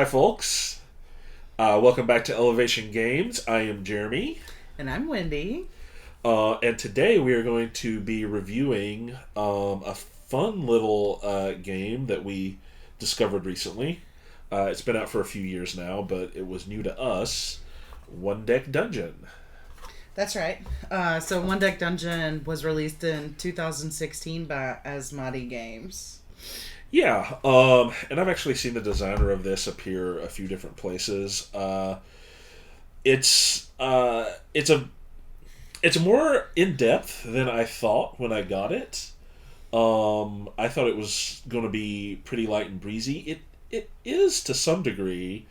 folks. Welcome back to Elevation Games. I am Jeremy. And I'm Wendy. And today we are going to be reviewing a fun little game that we discovered recently. It's been out for a few years now, but it was new to us. One Deck Dungeon. That's right. So One Deck Dungeon was released in 2016 by Asmati Games. Yeah, and I've actually seen the designer of this appear a few different places. It's more in depth than I thought when I got it. I thought it was going to be pretty light and breezy. It is to some degree,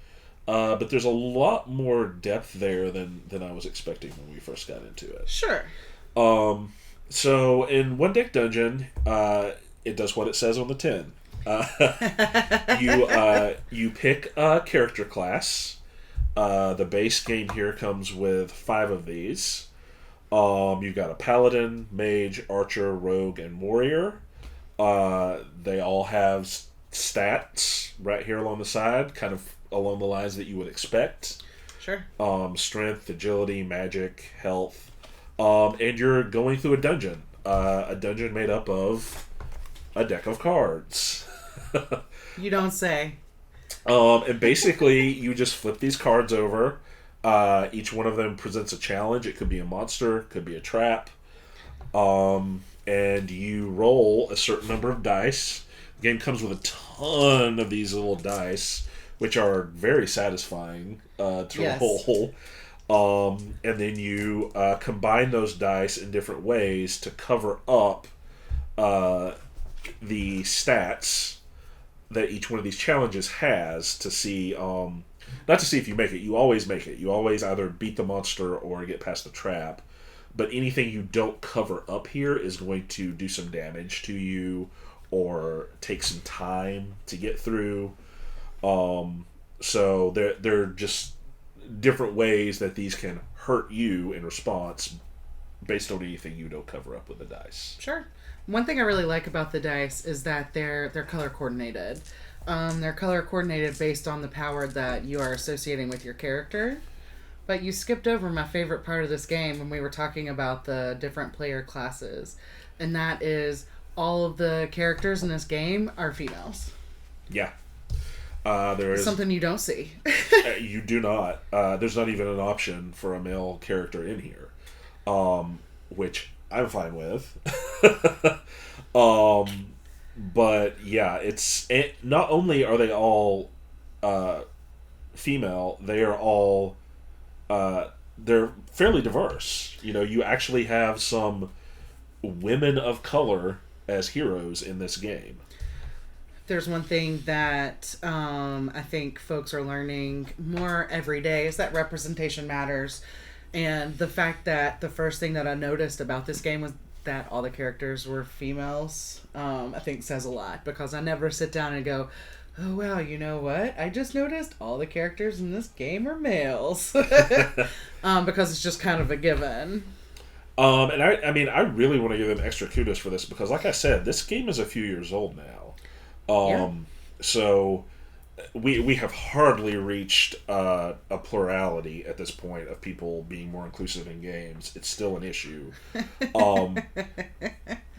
but there's a lot more depth there than I was expecting when we first got into it. Sure. So in One Deck Dungeon, it does what it says on the tin. You pick a character class. The base game here comes with 5 of these. You've got a paladin, mage, archer, rogue, and warrior. They all have stats right here along the side, kind of along the lines that you would expect. Sure. Strength, agility, magic, health. And you're going through a dungeon. A dungeon made up of a deck of cards. You don't say. And basically, you just flip these cards over. Each one of them presents a challenge. It could be a monster, could be a trap. And you roll a certain number of dice. The game comes with a ton of these little dice, which are very satisfying to roll. And then you combine those dice in different ways to cover up the stats that each one of these challenges has to see, not to see if you make it. You always make it. You always either beat the monster or get past the trap. But anything you don't cover up here is going to do some damage to you or take some time to get through. So they're just different ways that these can hurt you in response based on anything you don't cover up with the dice. Sure. One thing I really like about the dice is that they're color coordinated. They're color coordinated based on the power that you are associating with your character. But you skipped over my favorite part of this game when we were talking about the different player classes. And that is all of the characters in this game are females. Yeah. There is something you don't see. You do not. There's not even an option for a male character in here, which I'm fine with. But yeah, not only are they all female, they are all they're fairly diverse. You know, you actually have some women of color as heroes in this game. There's one thing that I think folks are learning more every day is that representation matters. And the fact that the first thing that I noticed about this game was that all the characters were females, I think says a lot. Because I never sit down and go, oh, wow, you know what? I just noticed all the characters in this game are males. Because it's just kind of a given. And I really want to give them extra kudos for this because, like I said, this game is a few years old now. So we have hardly reached a plurality at this point of people being more inclusive in games. It's still an issue.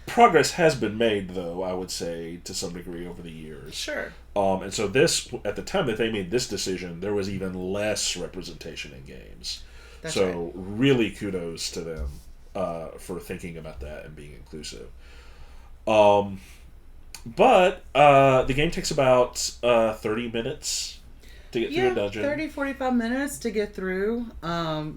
Progress has been made, though, I would say, to some degree over the years. Sure. And so this, at the time that they made this decision, there was even less representation in games. That's so right. Really kudos to them for thinking about that and being inclusive. But the game takes about 30 minutes to get through a dungeon. 30, 45 minutes to get through,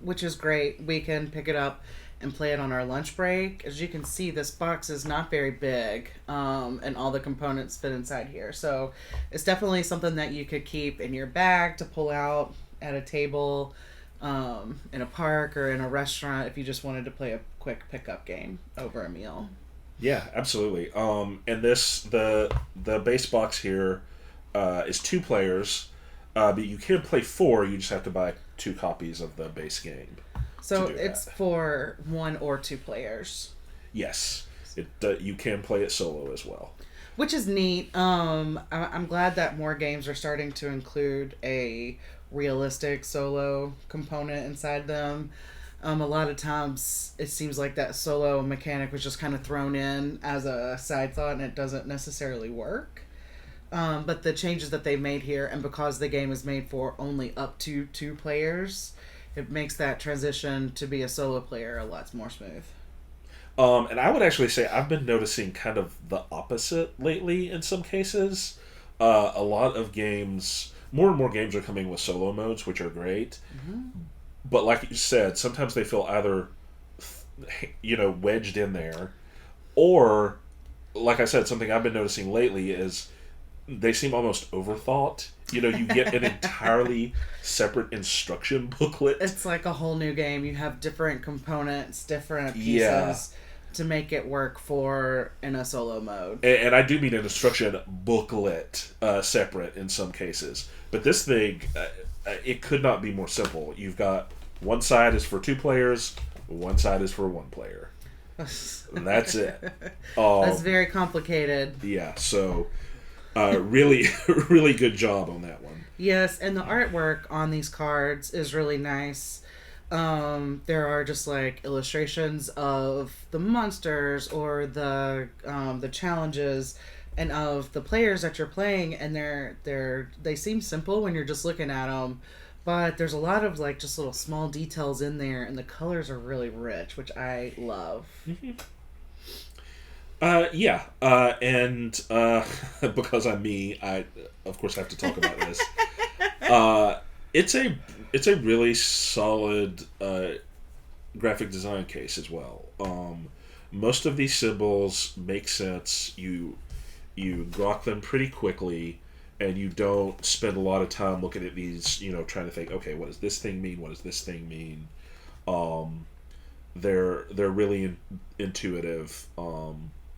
which is great. We can pick it up and play it on our lunch break. As you can see, this box is not very big, and all the components fit inside here. So it's definitely something that you could keep in your bag to pull out at a table, in a park or in a restaurant if you just wanted to play a quick pickup game over a meal. Yeah, absolutely. And the base box here is 2 players, but you can play 4. You just have to buy 2 copies of the base game. So it's for 1 or 2 players. Yes, you can play it solo as well. which is neat. I'm glad that more games are starting to include a realistic solo component inside them. A lot of times it seems like that solo mechanic was just kind of thrown in as a side thought and it doesn't necessarily work. But the changes that they've made here, and because the game is made for only up to 2 players, it makes that transition to be a solo player a lot more smooth. And I would actually say I've been noticing kind of the opposite lately in some cases. A lot of games, more and more games are coming with solo modes, which are great. Mm-hmm. But like you said, sometimes they feel either, wedged in there, or, like I said, something I've been noticing lately is they seem almost overthought. You get an entirely separate instruction booklet. It's like a whole new game. You have different components, different pieces Yeah. to make it work for in a solo mode. And I do mean an instruction booklet, separate in some cases. But this thing, it could not be more simple. You've got one side is for 2 players, one side is for 1 player. That's it. That's very complicated. Yeah, so really, really good job on that one. Yes, and the artwork on these cards is really nice. There are just like illustrations of the monsters or the challenges and of the players that you're playing, and they seem simple when you're just looking at them, but there's a lot of like just little small details in there, and the colors are really rich, which I love. Yeah, and because I'm me, I of course have to talk about this. It's a really solid graphic design case as well. Most of these symbols make sense. You grok them pretty quickly, and you don't spend a lot of time looking at these. Trying to think, okay, what does this thing mean? What does this thing mean? They're really intuitive.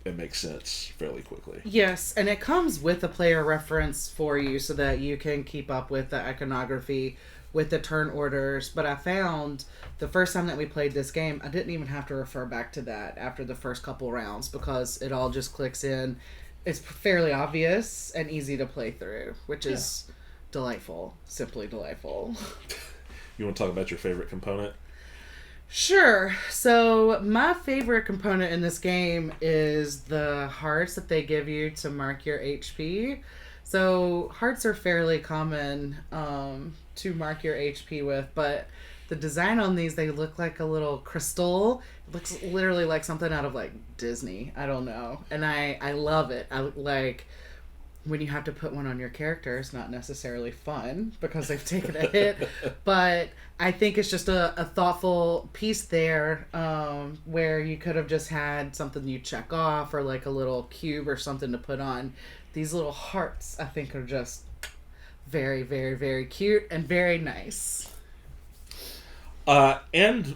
It makes sense fairly quickly. Yes, and it comes with a player reference for you so that you can keep up with the iconography, with the turn orders. But I found the first time that we played this game, I didn't even have to refer back to that after the first couple rounds because it all just clicks in. It's fairly obvious and easy to play through, which is delightful. Simply delightful. You want to talk about your favorite component? Sure. So my favorite component in this game is the hearts that they give you to mark your HP. So hearts are fairly common to mark your HP with, but the design on these, they look like a little crystal. It looks literally like something out of like Disney. I don't know. And I love it. I like when you have to put one on your character, it's not necessarily fun because they've taken a hit, but I think it's just a thoughtful piece there where you could have just had something you check off or like a little cube or something to put on. These little hearts, I think, are just very, very, very cute and very nice. And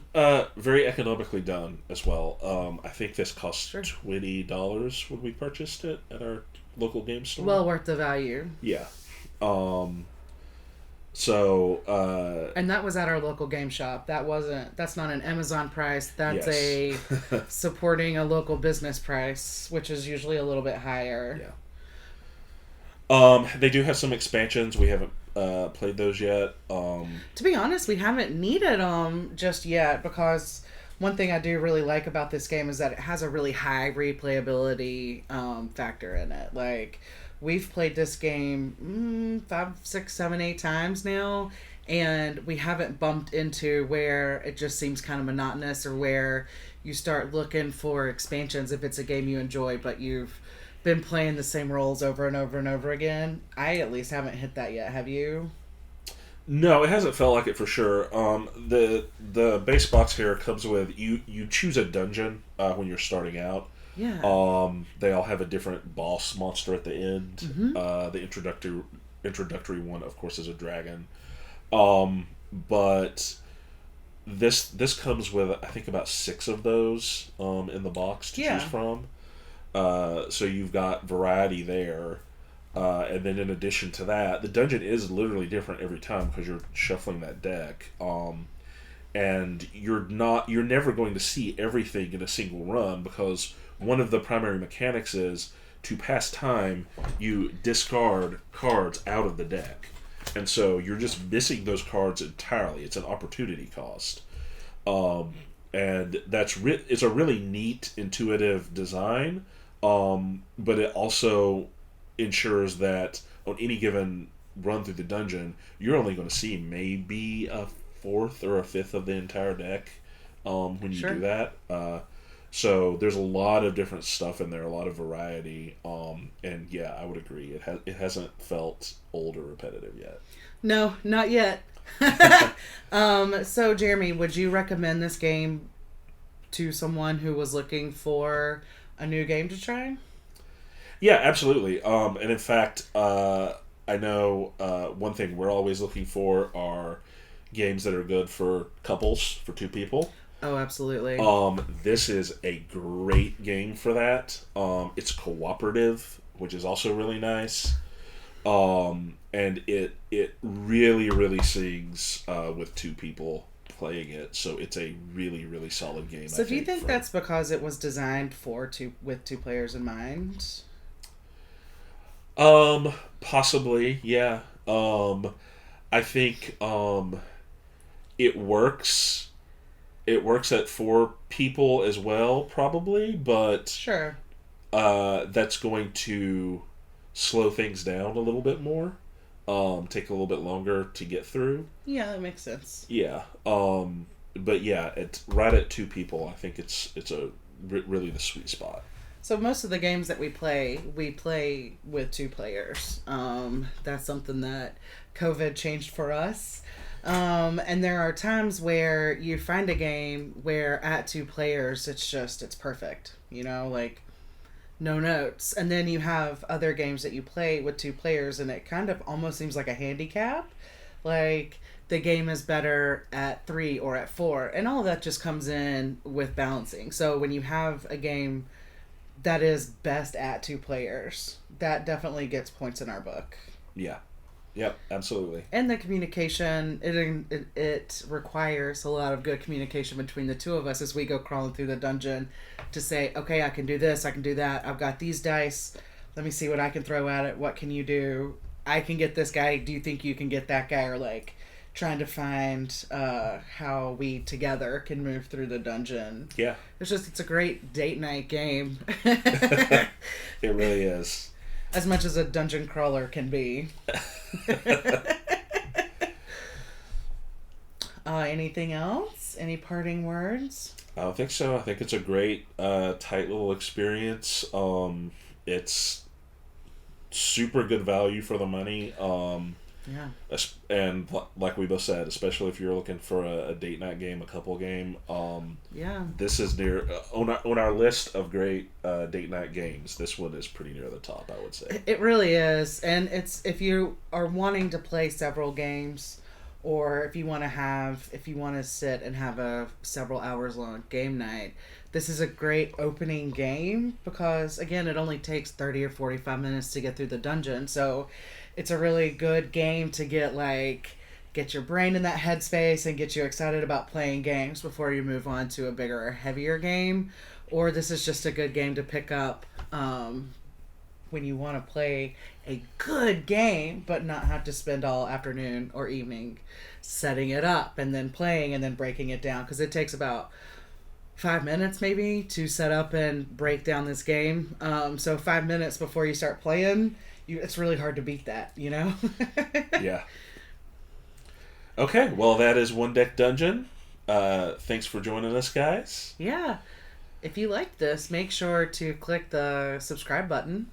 very economically done as well. I think this cost $20 when we purchased it at our local game store. Well worth the value. Yeah. And that was at our local game shop. That's not an Amazon price. That's yes. a supporting a local business price, which is usually a little bit higher. Yeah. They do have some expansions. We haven't played those yet. To be honest, we haven't needed them just yet because one thing I do really like about this game is that it has a really high replayability factor in it. Like, we've played this game 5, 6, 7, 8 times now, and we haven't bumped into where it just seems kind of monotonous or where you start looking for expansions if it's a game you enjoy, but you've been playing the same roles over and over and over again. I at least haven't hit that yet. Have you? No, it hasn't felt like it for sure. The base box here comes with you choose a dungeon when you're starting out. Yeah. They all have a different boss monster at the end. Mm-hmm. The introductory one, of course, is a dragon. But this comes with, I think, about 6 of those in the box to choose from. So you've got variety there. And then in addition to that, the dungeon is literally different every time because you're shuffling that deck. And you're never going to see everything in a single run because one of the primary mechanics is to pass time, you discard cards out of the deck. And so you're just missing those cards entirely. It's an opportunity cost. And it's a really neat, intuitive design, but it also ensures that on any given run through the dungeon, you're only going to see maybe a fourth or a fifth of the entire deck when you do that. So there's a lot of different stuff in there, a lot of variety, and yeah, I would agree. It hasn't felt old or repetitive yet. No, not yet. So Jeremy, would you recommend this game to someone who was looking for a new game to try? Yeah, absolutely. And in fact, I know one thing we're always looking for are games that are good for couples, for two people. Oh, absolutely. This is a great game for that. It's cooperative, which is also really nice. And it really, really sings with two people playing it. So it's a really, really solid game. So do you think that's because it was designed with two players in mind? Possibly, yeah. I think it works. It works at 4 people as well, probably, but sure. That's going to slow things down a little bit more. Take a little bit longer to get through. Yeah, that makes sense. Yeah. But yeah, it's right at 2 people. I think it's really the sweet spot. So most of the games that we play with 2 players. That's something that COVID changed for us. And there are times where you find a game where at 2 players, it's perfect. You know, like no notes. And then you have other games that you play with 2 players and it kind of almost seems like a handicap. Like the game is better at 3 or at 4. And all of that just comes in with balancing. So when you have a game that is best at 2 players, that definitely gets points in our book. Yeah. Yep, absolutely. And the communication, it requires a lot of good communication between the 2 of us as we go crawling through the dungeon to say, okay, I can do this, I can do that, I've got these dice, let me see what I can throw at it, what can you do? I can get this guy, do you think you can get that guy? Or like trying to find how we together can move through the dungeon. Yeah. It's a great date night game. It really is. As much as a dungeon crawler can be. Anything else? Any parting words? I don't think so. I think it's a great, tight little experience. It's super good value for the money. Yeah. And like we both said, especially if you're looking for a date night game, a couple game, yeah, this is near on our list of great date night games. This one is pretty near the top, I would say. It really is, and it's if you are wanting to play several games, or if you want to sit and have a several hours long game night. This is a great opening game because again, it only takes 30 or 45 minutes to get through the dungeon, so. It's a really good game to get your brain in that headspace and get you excited about playing games before you move on to a bigger or heavier game. Or this is just a good game to pick up when you want to play a good game but not have to spend all afternoon or evening setting it up and then playing and then breaking it down. Because it takes about 5 minutes maybe to set up and break down this game. So 5 minutes before you start playing... it's really hard to beat that, you know? Yeah. Okay, well, that is One Deck Dungeon. Thanks for joining us, guys. Yeah. If you like this, make sure to click the subscribe button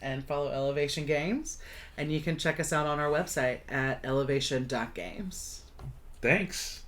and follow Elevation Games. And you can check us out on our website at elevation.games. Thanks.